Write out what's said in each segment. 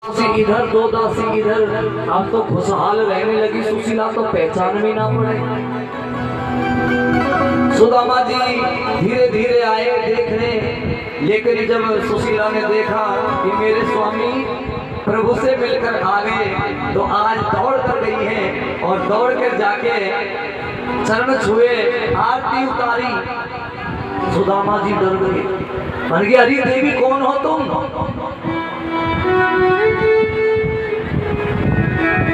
इधर दो दासी इधर, अब तो खुशहाल रहने लगी सुशीला तो पहचान भी ना पड़े। सुदामा जी धीरे धीरे आए देखने, लेकिन जब सुशीला ने देखा कि मेरे स्वामी प्रभु से मिलकर आ गए तो आज दौड़ कर गई है और दौड़ कर जाके चरण छुए, आरती उतारी। सुदामा जी डर गए, मन गया अरे देवी कौन हो तुम?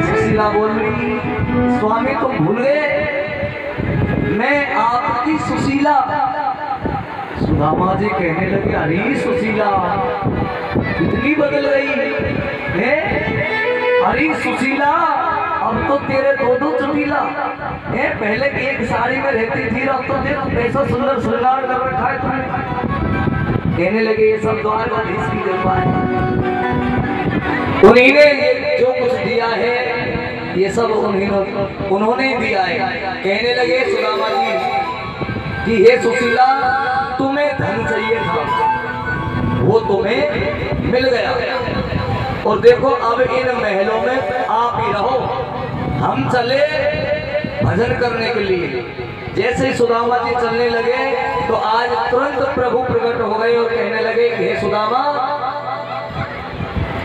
सुशीला बोल रही स्वामी तुम भूल गए, मैं आपकी सुशीला। सुदामा जी कहने लगे अरे सुशीला इतनी बदल गई है? अरे सुशीला अब तो तेरे दो चुटीला है, पहले एक साड़ी में रहती थी, अब तो देखो कैसा सुंदर श्रृंगार कर रखा है तुमने। कहने लगे ये सब द्वारकाधीश की कृपा है, उन्हीं ने जो कुछ दिया है ये सब उन्होंने दिया है। कहने लगे सुदामा जी कि हे सुशीला तुम्हें धन चाहिए था, वो तुम्हें मिल गया, और देखो अब इन महलों में आप ही रहो, हम चले भजन करने के लिए। जैसे ही सुदामा जी चलने लगे तो आज तुरंत प्रभु प्रकट हो गए और कहने लगे कि हे सुदामा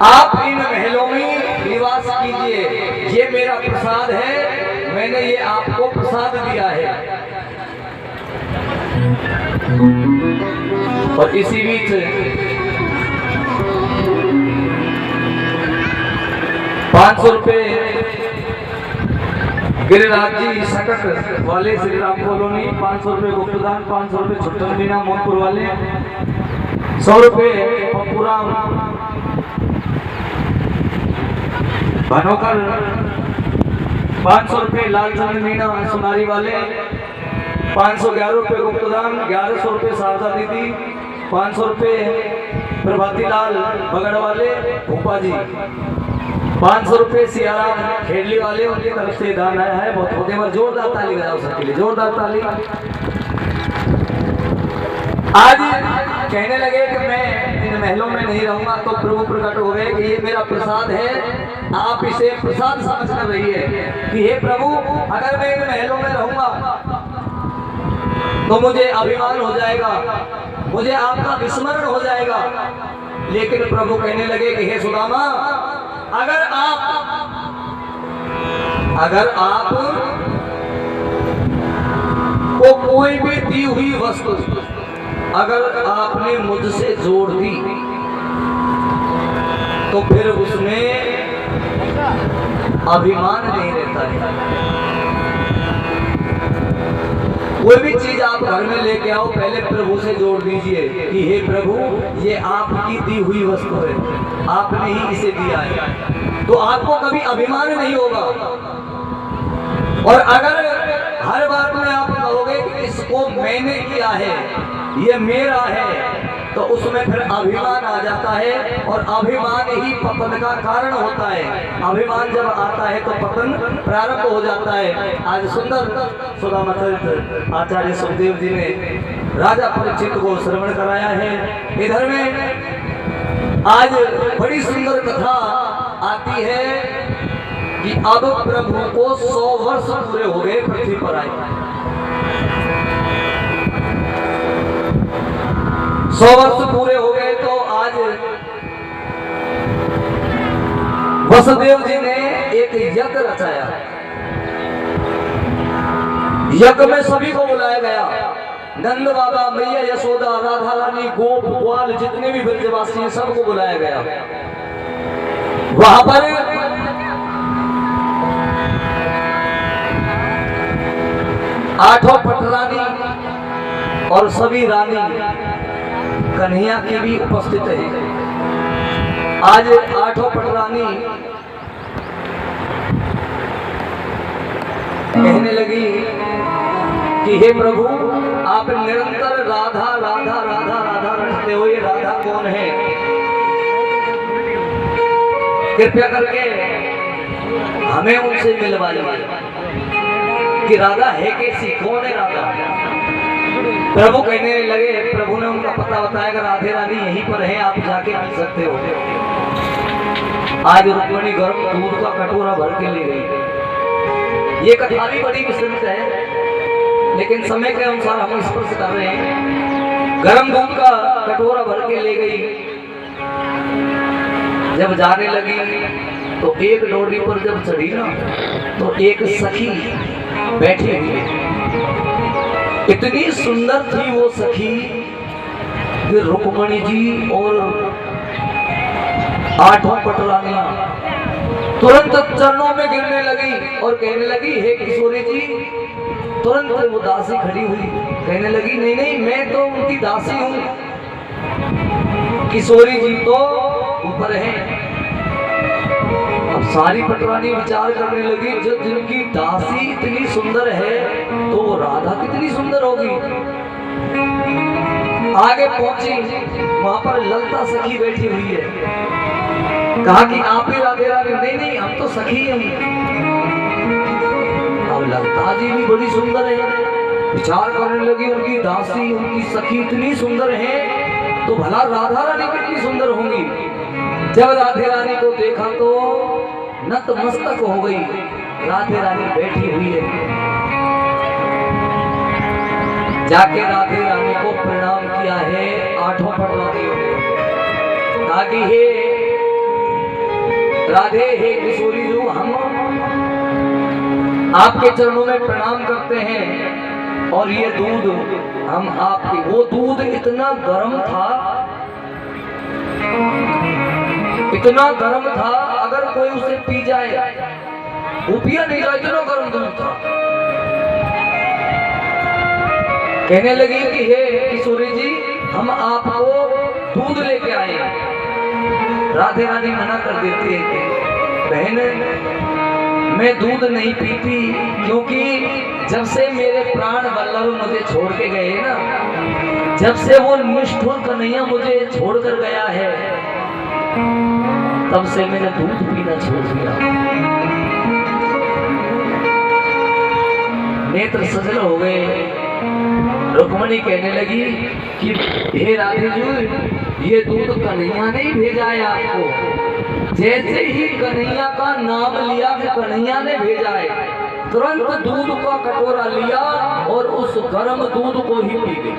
आप इन महलों में निवास कीजिए, ये मेरा प्रसाद है, मैंने ये आपको प्रसाद दिया है। और इसी बीच 500 रुपए गिरिराज जी सकट वाले श्री राम कॉलोनी, 500 रुपए गुप्तदान, 500 रुपए छुट्टन मीना मोहनपुर वाले, 100 रुपए पप्पूराम भानोकर, 500 रुपए लालचंद मीना सुनारी वाले, 511 रुपए गुप्तदान, 1100 रुपए शारदा दीदी, 500 रुपए प्रभाती लाल बगड़ वाले भूपा जी, 500 रुपए सियाराम खेडली वाले, उनकी तरफ से दान आया है। बहुत बहुत बार जोरदार ताली बजाओ सबके लिए, जोरदार ताली। आज कहने लगे कि मैं इन महलों में नहीं रहूंगा, तो प्रभु प्रकट हो गए कि ये मेरा प्रसाद है, आप इसे प्रसाद समझ कर रहिए कि हे प्रभु अगर मैं इन महलों में रहूंगा तो मुझे अभिमान हो जाएगा, मुझे आपका विस्मरण हो जाएगा। लेकिन प्रभु कहने लगे कि हे सुदामा अगर आप को कोई भी दी हुई वस्तु अगर आपने मुझसे जोड़ दी तो फिर उसमें अभिमान नहीं रहता है। कोई भी चीज आप घर में लेके आओ, पहले प्रभु से जोड़ दीजिए कि हे प्रभु ये आपकी दी हुई वस्तु है, आपने ही इसे दिया है, तो आपको कभी अभिमान नहीं होगा। और अगर हर बात में आप कहोगे कि इसको मैंने किया है, ये मेरा है, तो उसमें फिर अभिमान आ जाता है, और अभिमान ही पतन का कारण होता है। अभिमान जब आता है तो पतन प्रारंभ हो जाता है। आज सुंदर सुदामा चरित्र आचार्य सुखदेव जी ने राजा परीक्षित को श्रवण कराया है। इधर में आज बड़ी सुंदर कथा आती है कि अब प्रभु को 100 वर्ष पूरे हो गए पृथ्वी पर आए। 100 वर्ष पूरे हो गए तो आज वसुदेव जी ने एक यज्ञ रचाया। यज्ञ में सभी को बुलाया गया, नंद बाबा, मैया यशोदा, राधा रानी, गोप ग्वाल, जितने भी ब्रजवासी हैं सबको बुलाया गया। वहां पर आठों पटरानी और सभी रानी कन्हैया की भी उपस्थित है। आज आठों पटरानी कहने लगी कि हे प्रभु आप निरंतर राधा राधा राधा राधा रटते हो, ये राधा कौन है? कृपया करके हमें उनसे मिलवाइए कि राधा है कैसी, कौन है राधा? प्रभु कहने लगे, प्रभु ने उनका पता बताया कि राधे रानी यहीं पर है, आप जाके मिल सकते हो। आज रुक्मिणी गर्म दूध का कटोरा भर के ले गई। ये कथा भी बड़ी विस्तृत है, लेकिन समय के अनुसार हम स्पर्श कर रहे हैं। गर्म दूध का कटोरा भर के ले गई। जब जाने लगी तो एक डोरी पर जब चढ़ी ना, तो एक सखी बैठी हुई है। इतनी सुंदर थी वो सखी कि रुक्मिणी जी और 8 पटरानियां तुरंत चरणों में गिरने लगी और कहने लगी, हे किशोरी जी। तुरंत वो दासी खड़ी हुई, कहने लगी, नहीं नहीं, मैं तो उनकी दासी हूं, किशोरी जी तो ऊपर है। अब सारी पटरानी विचार करने लगी, जब जिनकी दासी इतनी सुंदर है तो वो राधा कितनी सुंदर होगी। आगे पहुंची, वहां पर ललता सखी बैठी हुई है। कहा कि आप ही राधे राधे। नहीं नहीं, हम तो सखी हैं। अब ललता जी भी बड़ी सुंदर है। विचार करने लगी, उनकी दासी उनकी सखी इतनी सुंदर है तो भला राधा रानी कितनी सुंदर होंगी। जब राधे रानी को देखा तो नतमस्तक हो गई। राधे रानी बैठी हुई है। जाके राधे रानी को प्रणाम किया है 8 पटरानियों ने। ताकि हे राधे, हे किशोरी जी, हम आपके चरणों में प्रणाम करते हैं। और ये दूध हम आपके, वो दूध इतना गर्म था, इतना गर्म था, अगर कोई उसे पी जाए वो पिया नहीं जाए, इतना गर्म दूध था। कहने लगी कि हे किशोरी जी, हम आपको दूध लेके आए। राधे रानी मना कर देती है कि बहन, मैं दूध नहीं पीती, क्योंकि जब से मेरे प्राण वल्लभ मुझे छोड़ के गए ना, जब से वो निष्ठुर कन्हैया मुझे छोड़कर गया है, तब से मैंने दूध पीना छोड़ दिया। नेत्र सजल हो गए। रुक्मिणी कहने लगी कि हे राधे जी, ये दूध कन्हैया ने ही भेजा है आपको। जैसे ही कन्हैया का नाम लिया कि कन्हैया ने भेजा है, तुरंत दूध का कटोरा लिया और उस गर्म दूध को ही पी गई।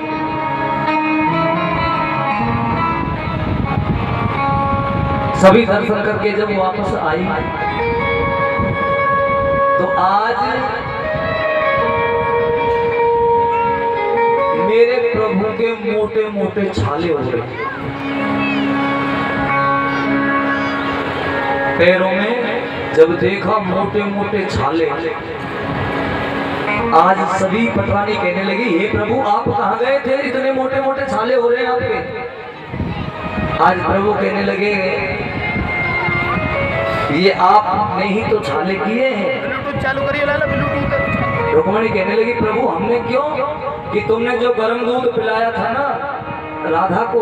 सभी दर्शन करके जब वापस आई तो आज मेरे प्रभु के मोटे मोटे छाले हो गए पैरों में। जब देखा मोटे मोटे छाले, आज सभी पटरानी कहने लगी, हे प्रभु आप कहाँ गए थे, इतने मोटे मोटे छाले हो रहे हैं आपके। आज प्रभु कहने लगे, ये आपने ही तो छाले किए हैं। ब्लूटूथ चालू करिए लाला, ब्लूटूथ। रुक्मिणी कहने लगी, प्रभु हमने क्यों, कि तुमने जो गर्म दूध पिलाया था ना राधा को,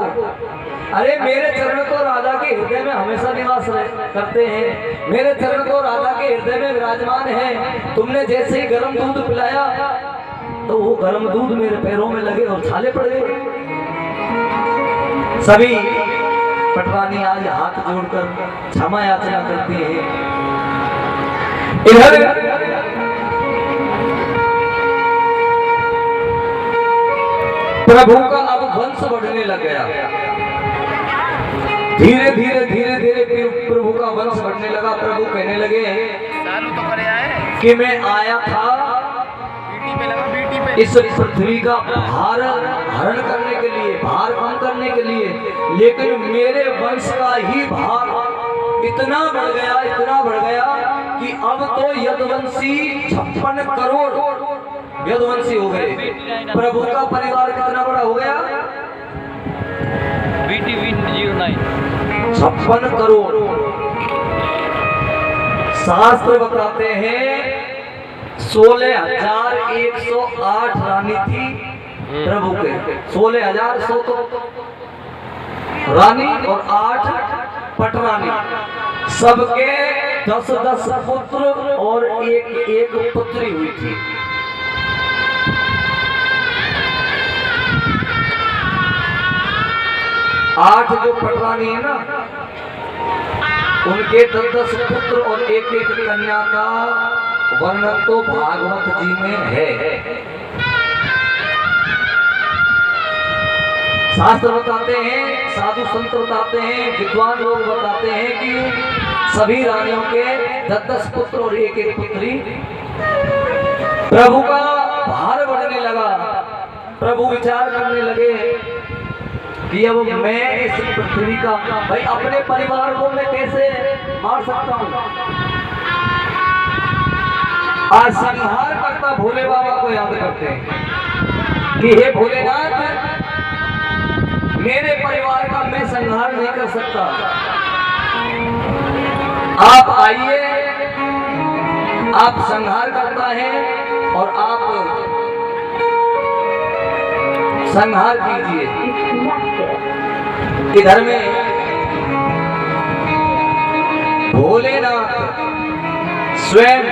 अरे मेरे चरण तो राधा के हृदय में हमेशा निवास करते हैं, मेरे चरण तो राधा के हृदय में विराजमान है। तुमने जैसे ही गर्म दूध पिलाया तो वो गर्म दूध मेरे पैरों में लगे और छाले पड़ गए। सभी पटरानी आज हाथ जोड़कर क्षमा याचना करती है। इधर प्रभु का अब वंश बढ़ने लग गया। धीरे धीरे धीरे धीरे प्रभु का वंश बढ़ने लगा। प्रभु कहने लगे कि मैं आया था इस पृथ्वी का भार हरण करने के लिए, भार कम करने के लिए, लेकिन मेरे वंश का ही भार इतना बढ़ गया, इतना बढ़ गया कि अब तो यदुवंशी 56 करोड़ यदुवंशी हो गए। प्रभु का परिवार कितना बड़ा हो गया, BT09 56 करोड़। शास्त्र बताते हैं 16,108 रानी थी प्रभु के। 16,100 तो रानी और 8 पटरानी, सबके 10-10 पुत्र और एक पुत्री हुई थी। आठ जो पटरानी है ना, उनके 10 पुत्र और एक एक कन्या का वर्णन तो भागवत जी में है। शास्त्र बताते हैं, साधु संत बताते हैं, विद्वान लोग बताते हैं कि सभी रानियों के 10 पुत्र और एक एक पुत्री। प्रभु का भार बढ़ने लगा। प्रभु विचार करने लगे कि अब मैं इस पृथ्वी का, भाई अपने परिवार को मैं कैसे मार सकता हूँ। आज संहार करता भोले बाबा को याद करते हैं कि हे भोलेनाथ, मेरे परिवार का मैं संहार नहीं कर सकता, आप आइए, आप संहार करता है और आप संहार कीजिए। इधर में भोलेनाथ स्वयं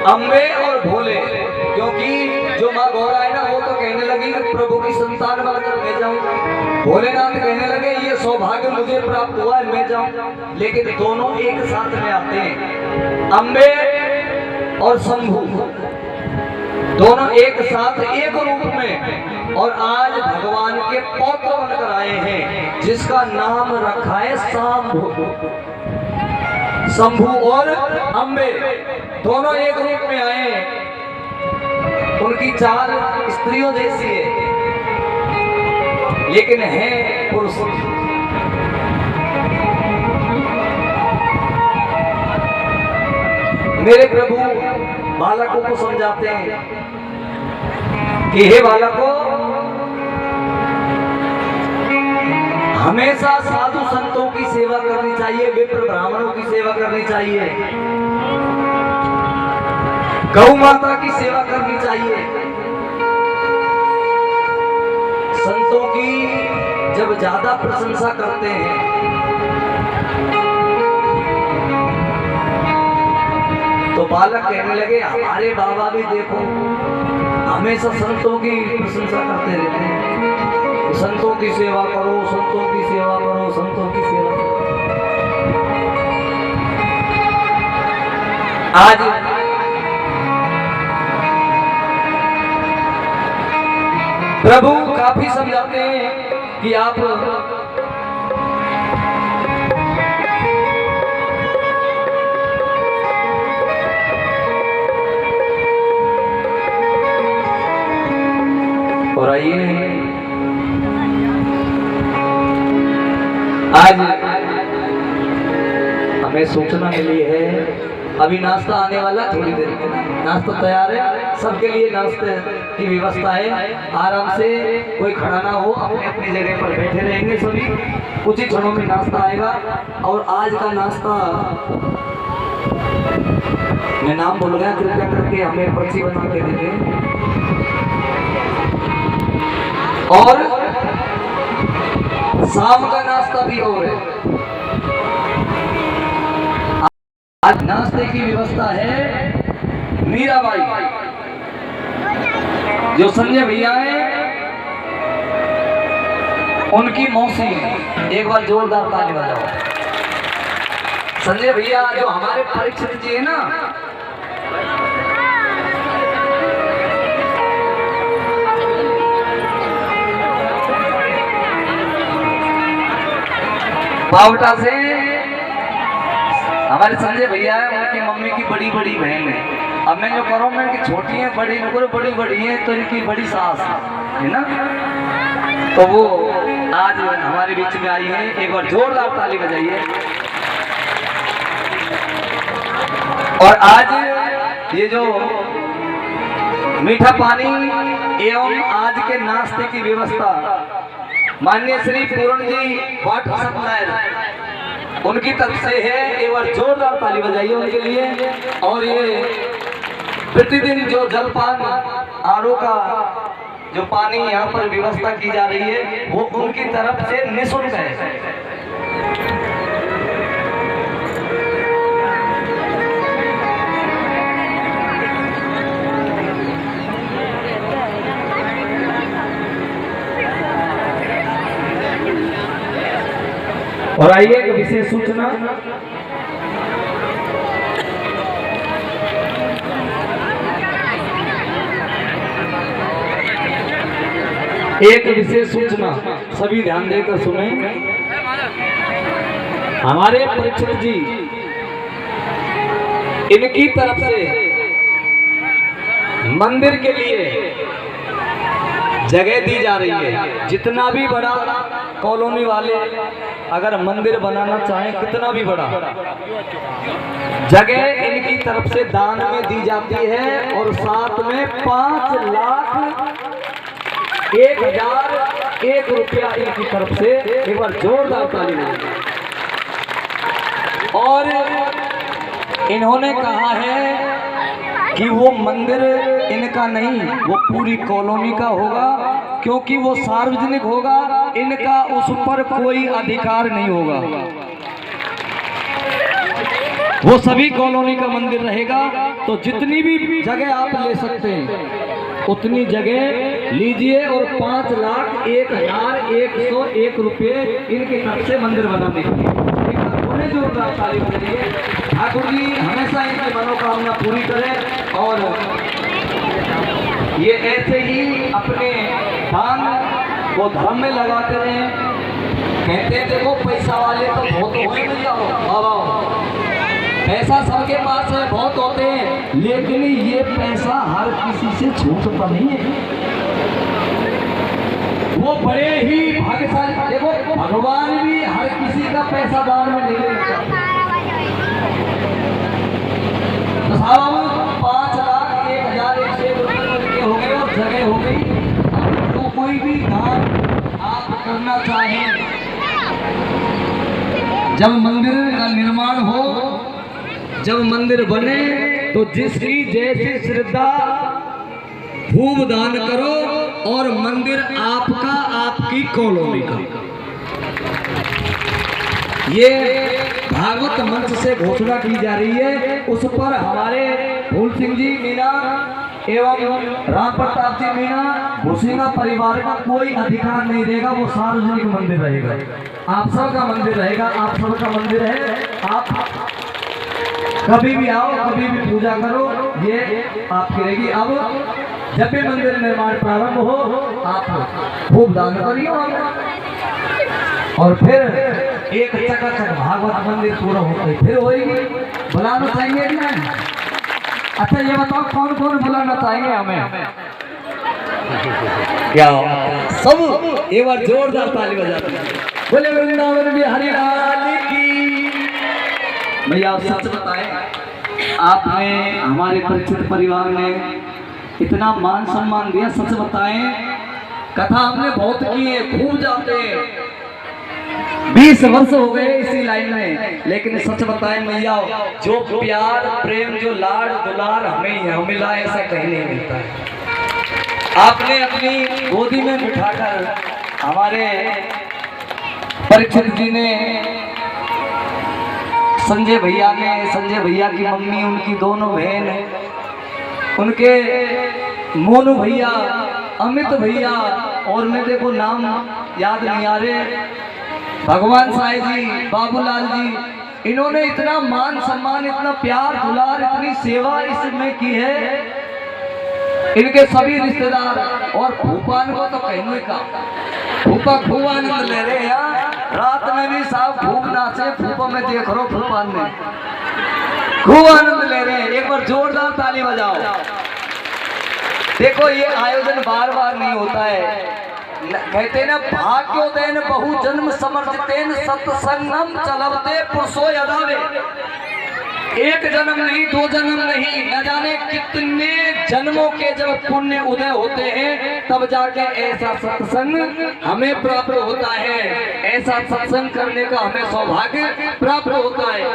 अम्बे और भोले, क्योंकि जो माँ गौरा है ना, वो तो कहने लगी कि प्रभु की संतान बनकर मैं जाऊं। भोलेनाथ कहने लगे ये सौभाग्य मुझे प्राप्त हुआ है, मैं जाऊं। लेकिन दोनों एक साथ में आते हैं, अम्बे और शंभु दोनों एक साथ एक रूप में, और आज भगवान के पौत्र बनकर आए हैं, जिसका नाम रखा है शंभु। शंभु और अम्बे दोनों एक रूप में आए हैं। उनकी चाल स्त्रियों जैसी है, लेकिन है पुरुष। मेरे प्रभु बालकों को समझाते हैं कि हे बालकों, हमेशा साधु संतों की सेवा करनी चाहिए, विप्र ब्राह्मणों की सेवा करनी चाहिए, गौ माता की सेवा करनी चाहिए। संतों की जब ज्यादा प्रशंसा करते हैं तो बालक कहने लगे हमारे बाबा भी देखो हमेशा संतों की प्रशंसा करते रहते हैं, संतों की सेवा करो, संतों की सेवा करो, संतों की सेवा करो। आज प्रभु काफी समझाते हैं कि आप और आइए आज हमें सूचना मिली है, अभी नाश्ता आने वाला, थोड़ी देर में नाश्ता तैयार है, सबके लिए नाश्ते की व्यवस्था है। आराम से कोई खड़ा ना हो, अपने अपनी जगह पर बैठे रहेंगे सभी। कुछ ही क्षणों में नाश्ता आएगा। और आज का नाश्ता मैं नाम बोल गया, कृपया करके हमें पर्ची बना के दे दें। और शाम का नाश्ता भी हो रहा है। आज नाश्ते की व्यवस्था है मीराबाई, जो संजय भैया है उनकी मौसी है। एक बार जोरदार ताली बजाओ। संजय भैया जो हमारे परीक्षित जी है ना, बावटा से हमारे संजय भैया है, उनकी मम्मी की बड़ी बड़ी बहन है। अब मैं जो करूँ, मैं कि छोटी है बड़ी न बड़ी बड़ी है, तो इनकी बड़ी सास है ना, तो वो आज हमारे बीच में आई है। एक बार जोरदार ताली बजाइए। और आज ये जो मीठा पानी एवं आज के नाश्ते की व्यवस्था माननीय श्री पूर्ण जी वाटर सप्लायर उनकी तरफ से है। एक बार जोरदार ताली बजाइए उनके लिए। और ये प्रतिदिन जो जलपान आरओ का जो पानी यहाँ पर व्यवस्था की जा रही है, वो उनकी तरफ से निःशुल्क है। और आइए एक विशेष सूचना, एक विशेष सूचना सभी ध्यान देकर सुने। हमारे परीक्षित जी इनकी तरफ से मंदिर के लिए जगह दी जा रही है। जितना भी बड़ा कॉलोनी वाले अगर मंदिर बनाना चाहें, कितना भी बड़ा, जगह इनकी तरफ से दान में दी जाती है। और साथ में 5,01,001 रुपया इनकी तरफ से, एक बार जोरदार ताली बजाइए। और इन्होंने कहा है कि वो मंदिर इनका नहीं, वो पूरी कॉलोनी का होगा, क्योंकि वो सार्वजनिक होगा, इनका उस पर कोई अधिकार नहीं होगा। वो सभी कॉलोनी का मंदिर रहेगा। तो जितनी भी जगह आप ले सकते हैं उतनी जगह लीजिए और 5,01,101 रुपये इनकी तरफ से मंदिर बनाने के लिए जोरदार ताली बजाइए। ठाकुर जी हमेशा इनकी मनोकामना पूरी करें और ये ऐसे ही अपने दान को धर्म में लगाते रहें। कहते हैं देखो पैसा वाले तो बहुत होते हैं, पैसा सबके पास है, बहुत होते हैं, लेकिन ये पैसा हर किसी से छूटता नहीं है। वो बड़े ही भाग्यशाली, देखो भगवान भी हर किसी का पैसा दान में नहीं लेना चाहते। तो साहब 5,01,101 रुपये हो गए और जगह हो गई। तो कोई भी दान आप करना चाहें, जब मंदिर का निर्माण हो, जब मंदिर बने, तो जिसकी जैसी श्रद्धा खूब दान करो और मंदिर आपका, आपकी कॉलोनी का। ये भागवत मंच से घोषणा की जा रही है। उस पर हमारे फूल सिंह जी मीणा एवं राम प्रताप जी मीणा भूसिंगा परिवार का कोई अधिकार नहीं रहेगा। वो सार्वजनिक मंदिर रहेगा, आप सबका मंदिर रहेगा, आप सबका मंदिर है। आप कभी भी आओ, कभी भी पूजा करो, ये आपकी रहेगी। अब जब भी मंदिर निर्माण प्रारंभ हो, आप खूब दान करिए और फिर एक चकाचक भागवत मंदिर पूरा होता है। फिर होगी, बुलाना चाहेंगे कि नहीं? अच्छा ये बताओ कौन कौन बुलाना चाहेंगे हमें? क्या सब एक बार जोरदार ताली बजाते हैं। बोले वृंदावन बिहारी लाल की। भैया आप सच बताएं, आपने हमारे परिचित परिवार ने इतना मान सम्मान दिया, सच बताएं। कथा हमने बहुत की है, खूब जाते हैं, 20 वर्ष हो गए इसी लाइन में, लेकिन सच बताएं मैया, जो प्यार प्रेम, जो लाड दुलार हमें यहाँ मिला, ऐसा कहीं नहीं मिलता है। आपने अपनी गोदी में बिठाकर हमारे परीक्षित जी ने, संजय भैया ने, संजय भैया की मम्मी, उनकी दोनों बहन, उनके मोनू भैया, अमित भैया, और मैं देखो नाम याद नहीं आ रहे, भगवान साई जी, बाबूलाल जी, इन्होंने इतना मान सम्मान, इतना प्यार दुलार, इतनी सेवा इसमें की है। इनके सभी रिश्तेदार और भूपान को तो कहने का, फूफा खूब आनंद ले रहे हैं। रात में भी साहब खूब नाचे, फूफा में देख रहा हूँ, भूपान में खूब आनंद ले रहे हैं। एक बार जोरदार ताली बजाओ। देखो ये आयोजन बार बार नहीं होता है। कहते ना, भाग्योदयन बहु जन्म समर्जितेन सत्संगम चलवते पुरुषो यदावे। एक जन्म नहीं, 2 जन्म नहीं, न जाने कितने जन्मों के जब पुण्य उदय होते हैं, तब जाके ऐसा सत्संग हमें प्राप्त होता है। ऐसा सत्संग करने का हमें सौभाग्य प्राप्त होता है।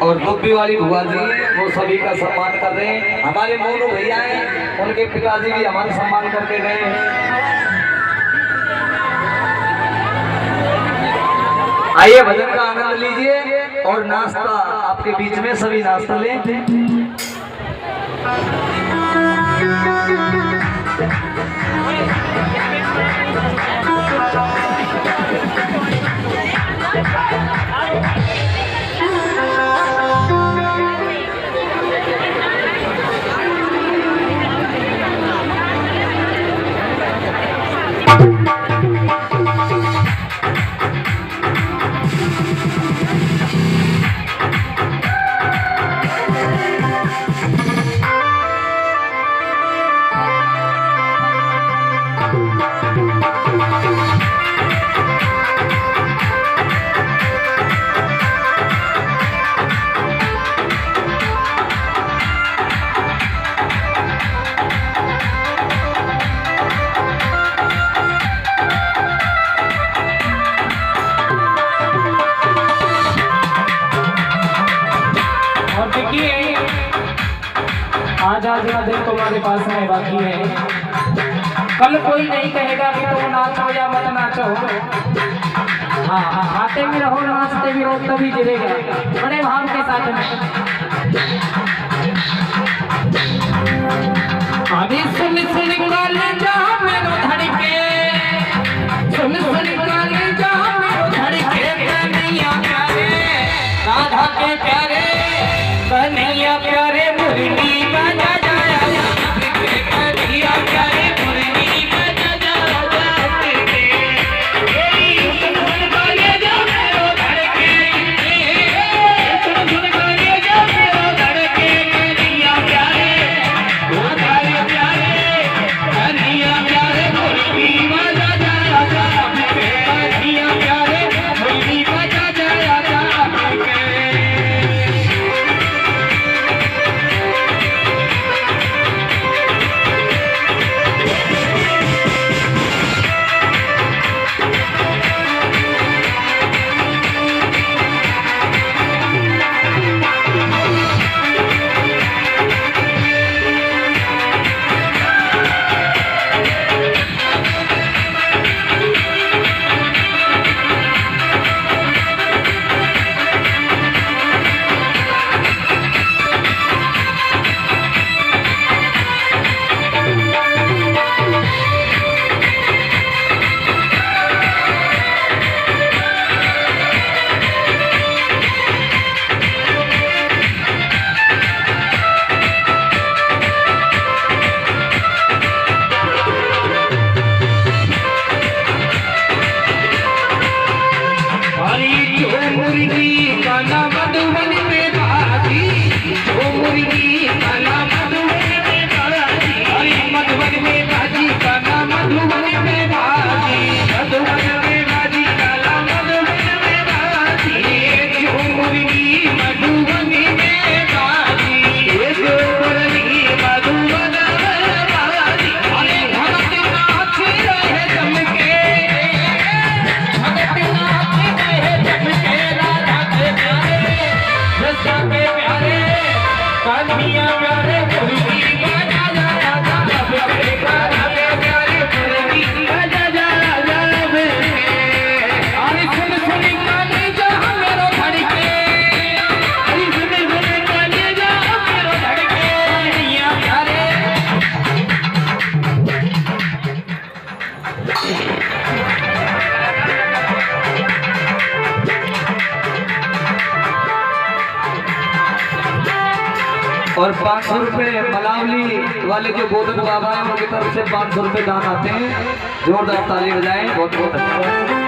और दुब्बी वाली बुआ जी वो सभी का सम्मान कर रहे हैं। हमारे मोनू भैया हैं, उनके पिताजी भी हमारा सम्मान करके गए। आइए भजन का आनंद लीजिए और नाश्ता आपके बीच में सभी नाश्ता लें। आज दिन तुम्हारे पास में बाकी है, कल कोई नहीं कहेगा कि तुम नाचो या मत नाचो। हाँ, आते भी रहो नाचते भी रहो, तभी जिलेगा बड़े भाव के साथ में। अभी सुन सुन काले जा मेरो धड़के, सुन सुन काले जा मेरो धड़के, कन्हैया प्यारे राधा के प्यारे, कन्हैया प्यारे मुरली बजा जाया, कन्हैया प्यारे मुरली बजा जाया, सुन सुन काले जा मेरो धड़के, सुन सुन काले जा मेरो धड़के, कन्हैया प्यारे राधा के प्यारे, कन्हैया प्यारे मुरली बजा जाया, कन्हैया प्यारे मुरली बजा जाया। और 500 रुपये मलावली वाले जो बोधन बाबा हैं उनकी तरफ से 500 रुपये दान आते हैं। जोरदार ताली बजाएं। बहुत बहुत धन्यवाद।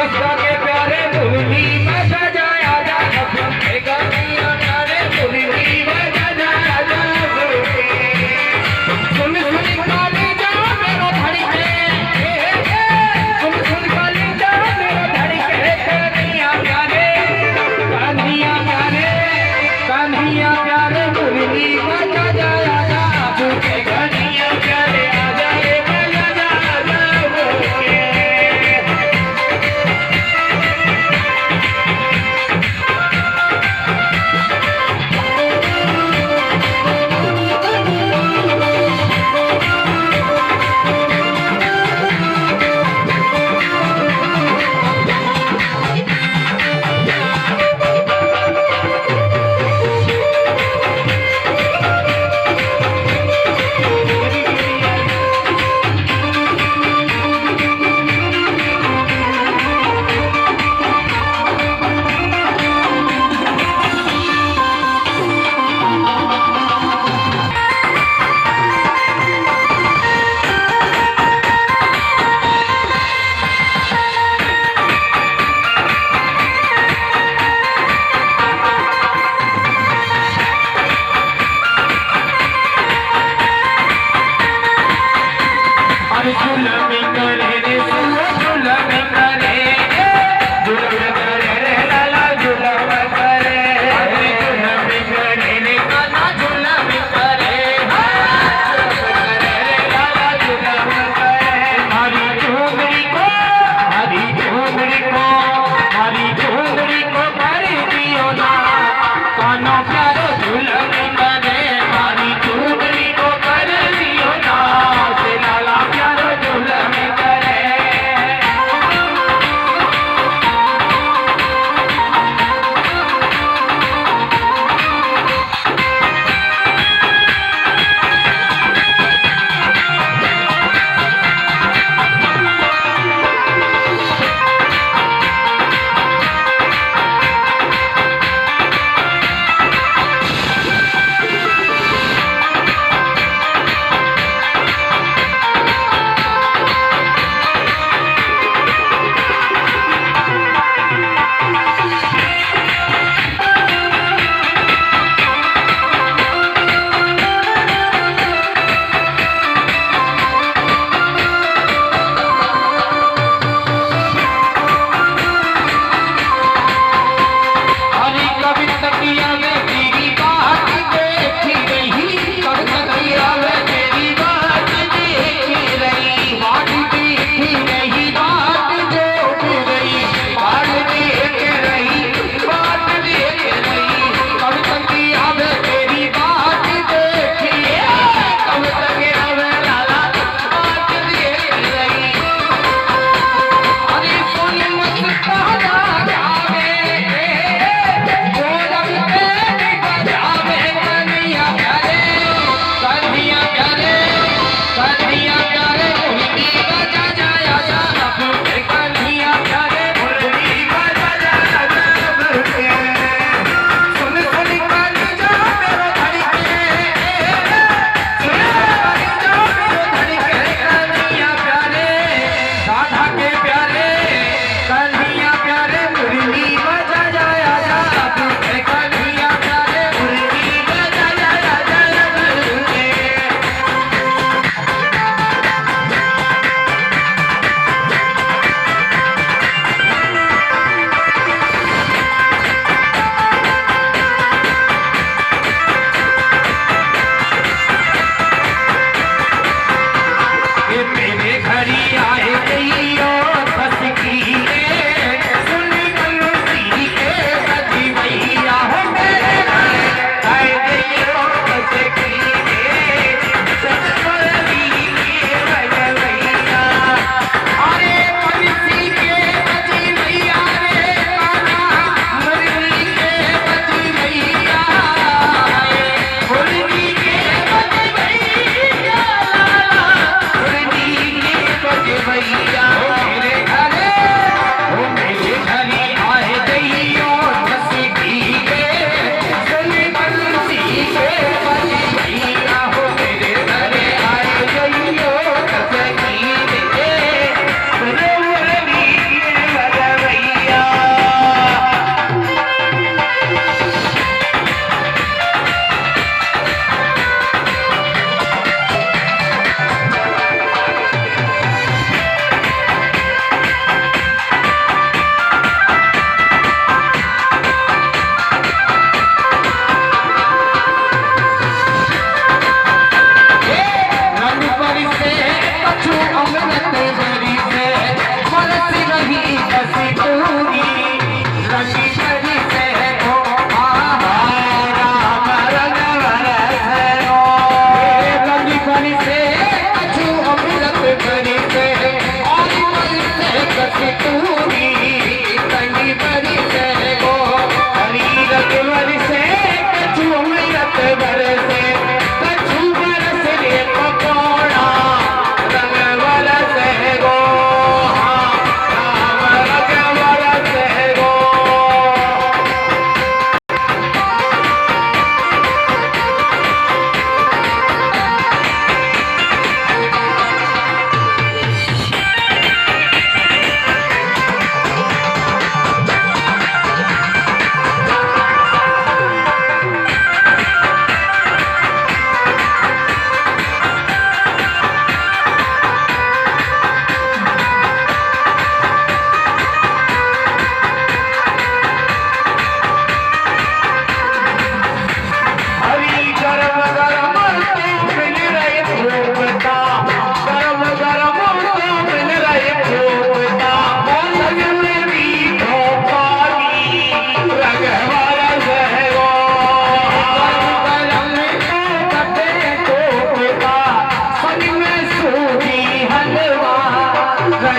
बसका के प्यारे मुरली बजा जाया जा के कन्हैया प्यारे मुरली बजा जाया जा सुन सुन काली जा मेरा धड़के सुन सुन काली जा मेरा धड़के कन्हैया प्यारे कन्हैया प्यारे मुरली बजा जाया जा के कन्हैया प्यारे आ जाए बजा जाया जा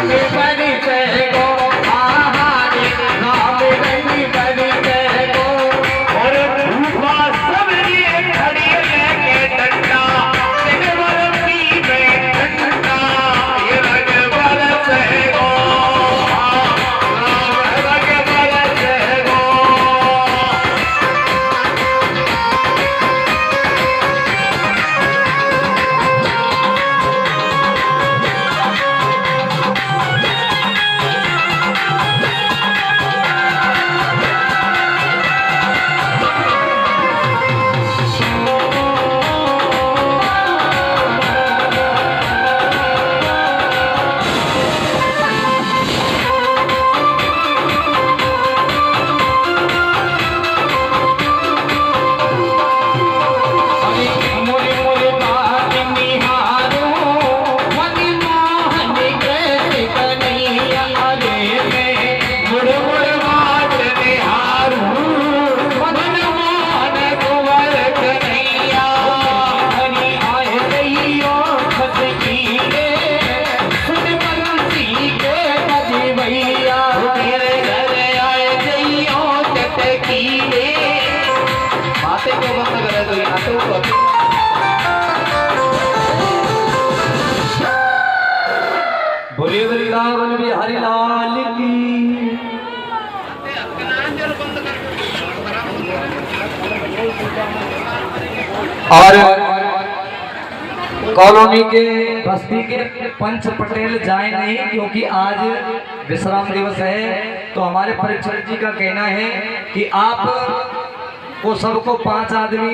बनी गो आहारे नाम रंगी बनी गो और भूखा सब लिए खड़ी लेके डंडा सिंगर पी में ठंडा ये रंग बरस गो रंग बरस गो बोले वृंदावन बिहारी लाल की। और कॉलोनी के बस्ती के पंच पटेल जाए नहीं, क्योंकि आज विश्राम दिवस है। तो हमारे परीक्षक जी का कहना है कि आप को सबको 5 आदमी